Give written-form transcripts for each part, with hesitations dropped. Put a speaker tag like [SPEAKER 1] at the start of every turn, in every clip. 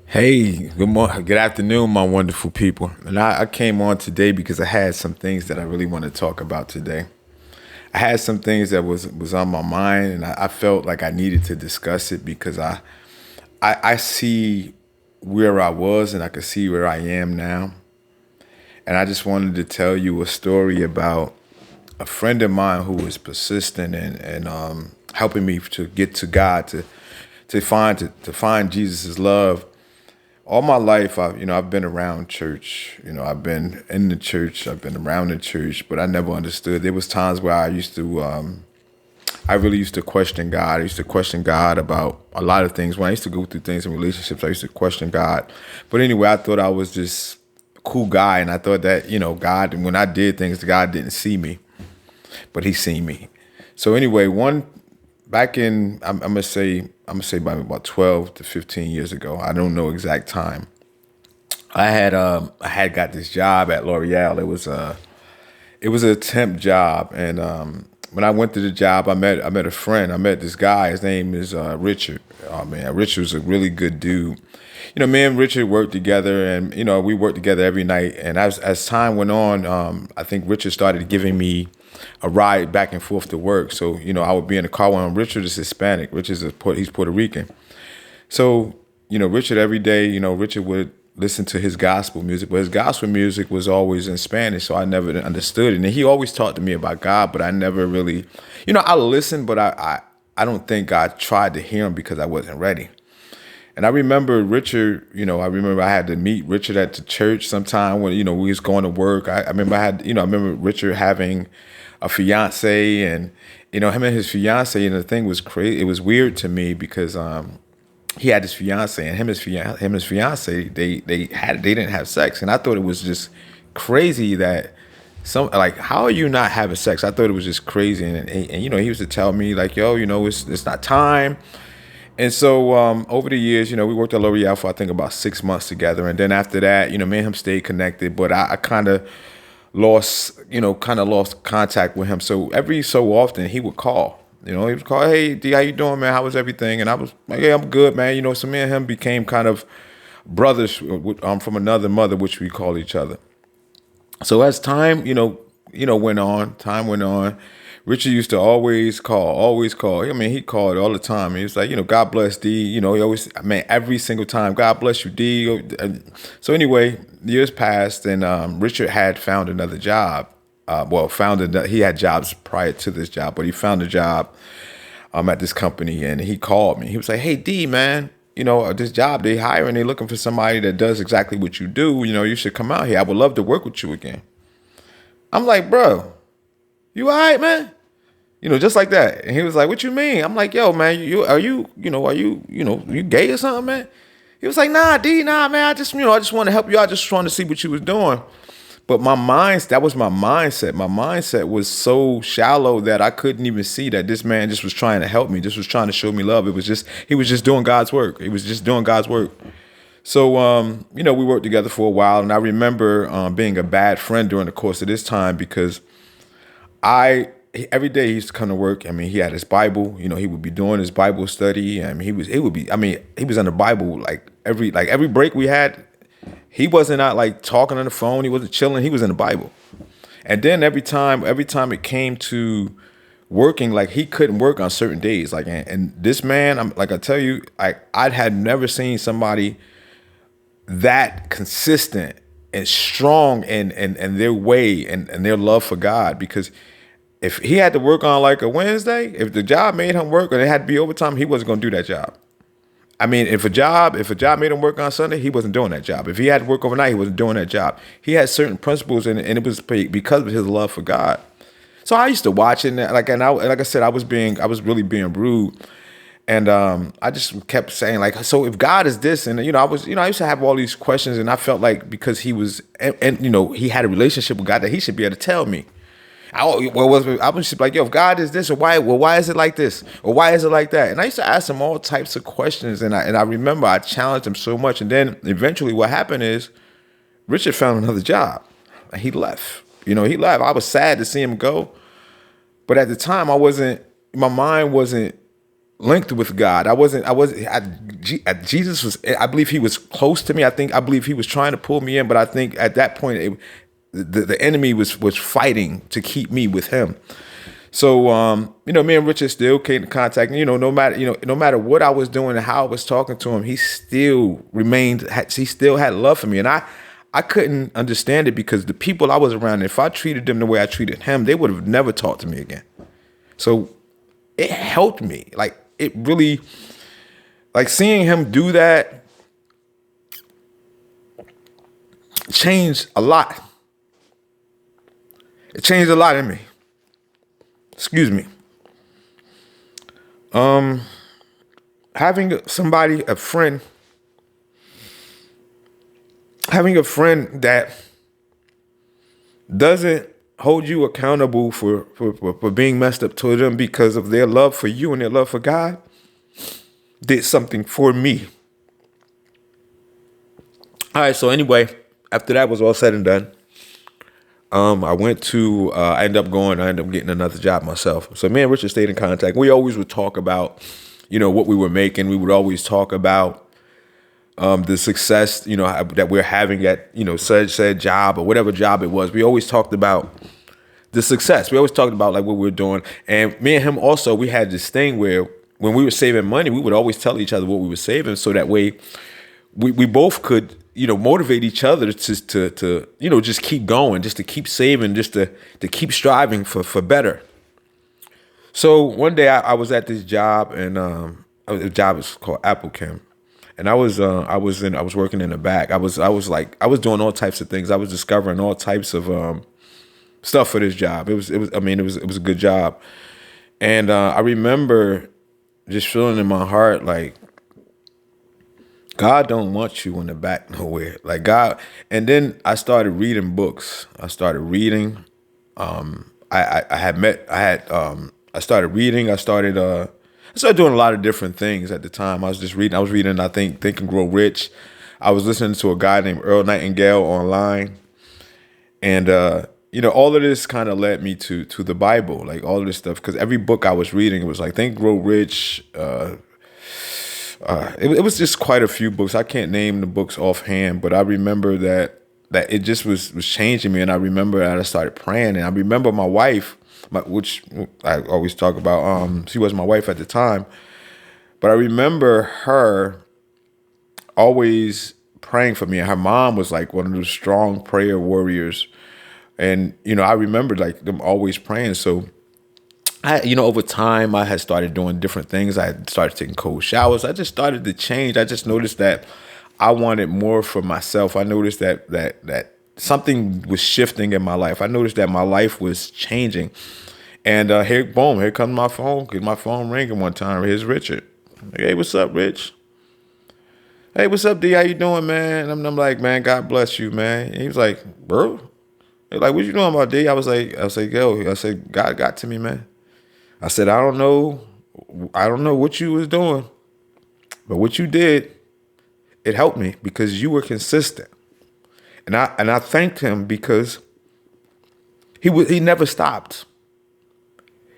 [SPEAKER 1] Hey, good morning, good afternoon, my wonderful people. And I came on today because I had some things that I really want to talk about today. I had some things that was on my mind, and I felt like I needed to discuss it because I see where I was, and I can see where I am now. And I just wanted to tell you a story about a friend of mine who was persistent and helping me to get to God, to find Jesus' love. All my life, I've been around church. I've been in the church. I've been around the church, but I never understood. There was times where I really used to question God. I used to question God about a lot of things. When I used to go through things in relationships, I used to question God. But anyway, I thought I was this cool guy, and I thought that God, when I did things, God didn't see me, but He seen me. So anyway, one back in I'm gonna say about 12 to 15 years ago. I don't know exact time. I had got this job at L'Oreal. It was a temp job, and when I went to the job, I met a friend. I met this guy. His name is Richard. Oh man, Richard was a really good dude. Me and Richard worked together, and we worked together every night. And as time went on, I think Richard started giving me a ride back and forth to work. So I would be in the car with him. Richard is Hispanic. He's Puerto Rican. So, Richard every day, Richard would listen to his gospel music, but his gospel music was always in Spanish, so I never understood it. And he always talked to me about God, but I never really, I listened, but I don't think I tried to hear him because I wasn't ready. And I remember Richard, I remember I had to meet Richard at the church sometime when, we was going to work. I remember I remember Richard having a fiance, and, him and his fiance, and the thing was crazy. It was weird to me because, he had this fiance, and him and his fiance, they didn't have sex. And I thought it was just crazy that how are you not having sex? I thought it was just crazy. And he used to tell me like, yo, it's not time. And so over the years, we worked at L'Oreal for I think about 6 months together, and then after that, me and him stayed connected. But I kind of lost contact with him. So every so often he would call. He would call, hey D, how you doing, man? How was everything? And I was like, yeah, I'm good, man. So me and him became kind of brothers from another mother, which we call each other. So as time went on. Richard used to always call, always call. I mean, he called all the time. He was like, God bless D. He always, I mean, every single time, God bless you, D. So anyway, years passed, and Richard had found another job. He had jobs prior to this job, but he found a job at this company, and he called me. He was like, hey D, man, this job they hiring, they looking for somebody that does exactly what you do. You should come out here. I would love to work with you again. I'm like, bro, you all right, man? Just like that. And he was like, what you mean? I'm like, yo, man, you gay or something, man? He was like, nah, D, nah, man, I just want to help you out. Just trying to see what you was doing. But that was my mindset. My mindset was so shallow that I couldn't even see that this man just was trying to help me, just was trying to show me love. He was just doing God's work. He was just doing God's work. So, we worked together for a while, and I remember being a bad friend during the course of this time because every day he used to come to work. I mean, he had his Bible. He would be doing his Bible study. I mean, he was on the Bible like every break we had. He wasn't out like talking on the phone. He wasn't chilling. He was in the Bible. And then every time it came to working, like he couldn't work on certain days. Like, and this man, I tell you, I had never seen somebody that consistent and strong in their way and their love for God. Because if he had to work on like a Wednesday, if the job made him work or it had to be overtime, he wasn't going to do that job. I mean, if a job made him work on Sunday, he wasn't doing that job. If he had to work overnight, he wasn't doing that job. He had certain principles, and it was because of his love for God. So I used to watch it, like I said, I was really being rude, and I just kept saying like, so if God is this, and I used to have all these questions, and I felt like because he was, and he had a relationship with God, that he should be able to tell me. I was just like, yo, if God is this, or why is it like this? Or why is it like that? And I used to ask him all types of questions. And I remember I challenged him so much. And then eventually what happened is Richard found another job and he left. He left. I was sad to see him go. But at the time my mind wasn't linked with God. Jesus was, I believe he was close to me. I believe he was trying to pull me in, but I think at that point, the enemy was fighting to keep me with him. So, me and Richard still came in contact. No matter what I was doing and how I was talking to him, he still he still had love for me. And I couldn't understand it because the people I was around, if I treated them the way I treated him, they would have never talked to me again. So it helped me. Like, it really, like, seeing him do that changed a lot. It changed a lot in me. Excuse me. Having a friend that doesn't hold you accountable for being messed up to them because of their love for you and their love for God did something for me. All right, so anyway, after that was all said and done, I ended up getting another job myself. So me and Richard stayed in contact. We always would talk about, what we were making. We would always talk about the success, that we're having at, said job or whatever job it was. We always talked about the success. We always talked about like what we were doing. And me and him also, we had this thing where when we were saving money, we would always tell each other what we were saving, so that way we both could, motivate each other to just keep going, just to keep saving, just to keep striving for better. So one day I was at this job, and the job is called Apple Chem. And I was working in the back. I was doing all types of things. I was discovering all types of stuff for this job. It was a good job. And I remember just feeling in my heart like, God don't want you in the back nowhere. Like, God. And then I started reading books. I started reading. I started reading. I started doing a lot of different things at the time. I was reading, I think, Think and Grow Rich. I was listening to a guy named Earl Nightingale online. And, all of this kind of led me to the Bible, like all of this stuff. Because every book I was reading, it was like Think, Grow Rich. It was just quite a few books. I can't name the books offhand, but I remember that it just was changing me. And I remember that I started praying. And I remember my wife, which I always talk about, she was my wife at the time. But I remember her always praying for me. And her mom was like one of those strong prayer warriors. And, I remember like them always praying. So over time, I had started doing different things. I had started taking cold showers. I just started to change. I just noticed that I wanted more for myself. I noticed that something was shifting in my life. I noticed that my life was changing. And here comes my phone. Get my phone ringing one time. Here's Richard. Hey, what's up, Rich? Hey, what's up, D? How you doing, man? And I'm like, man, God bless you, man. And he was like, bro, like, what you doing about D? I was like, God got to me, man. I said, I don't know what you was doing, but what you did, it helped me because you were consistent. And I thanked him because he never stopped.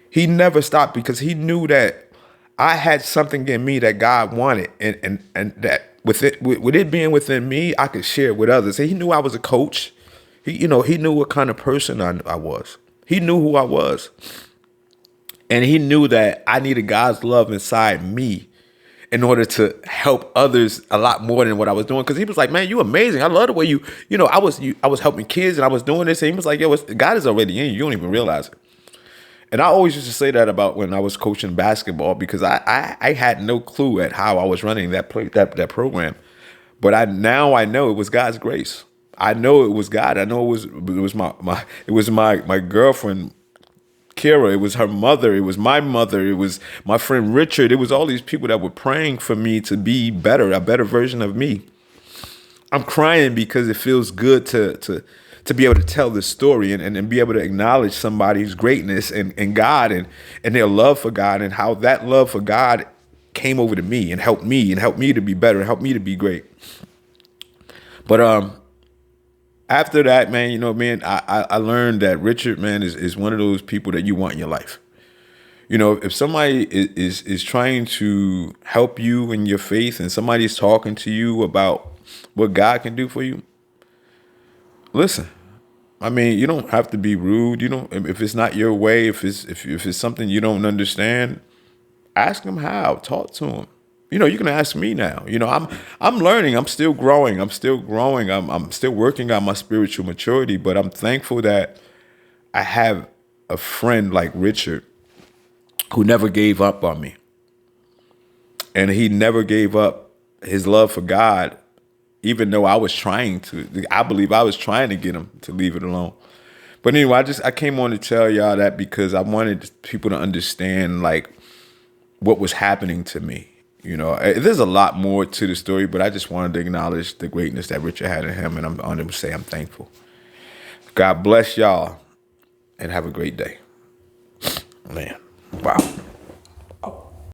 [SPEAKER 1] He never stopped because he knew that I had something in me that God wanted, and that with it being within me, I could share it with others. He knew I was a coach. He knew what kind of person I was. He knew who I was. And he knew that I needed God's love inside me in order to help others a lot more than what I was doing. Because he was like, man, you amazing. I love the way I was helping kids and I was doing this. And he was like, yo, God is already in you. You don't even realize it. And I always used to say that about when I was coaching basketball, because I had no clue at how I was running that program. But I know it was God's grace. I know it was God. I know it was my girlfriend, Kara. It was her mother. It was my mother. It was my friend Richard. It was all these people that were praying for me to be better, a better version of me. I'm crying because it feels good to be able to tell this story and be able to acknowledge somebody's greatness and God and their love for God, and how that love for God came over to me and helped me to be better and helped me to be great. But after that, man, I learned that Richard, man, is one of those people that you want in your life. If somebody is trying to help you in your faith and somebody's talking to you about what God can do for you, listen. I mean, you don't have to be rude. You don't if it's not your way, if it's something you don't understand, ask them how. Talk to them. You can ask me now. I'm learning. I'm still growing. I'm still working on my spiritual maturity, but I'm thankful that I have a friend like Richard who never gave up on me. And he never gave up his love for God, even though I was trying to. I believe I was trying to get him to leave it alone. But anyway, I came on to tell y'all that because I wanted people to understand like what was happening to me. There's a lot more to the story, but I just wanted to acknowledge the greatness that Richard had in him, and I'm honored to say I'm thankful. God bless y'all, and have a great day. Man, wow.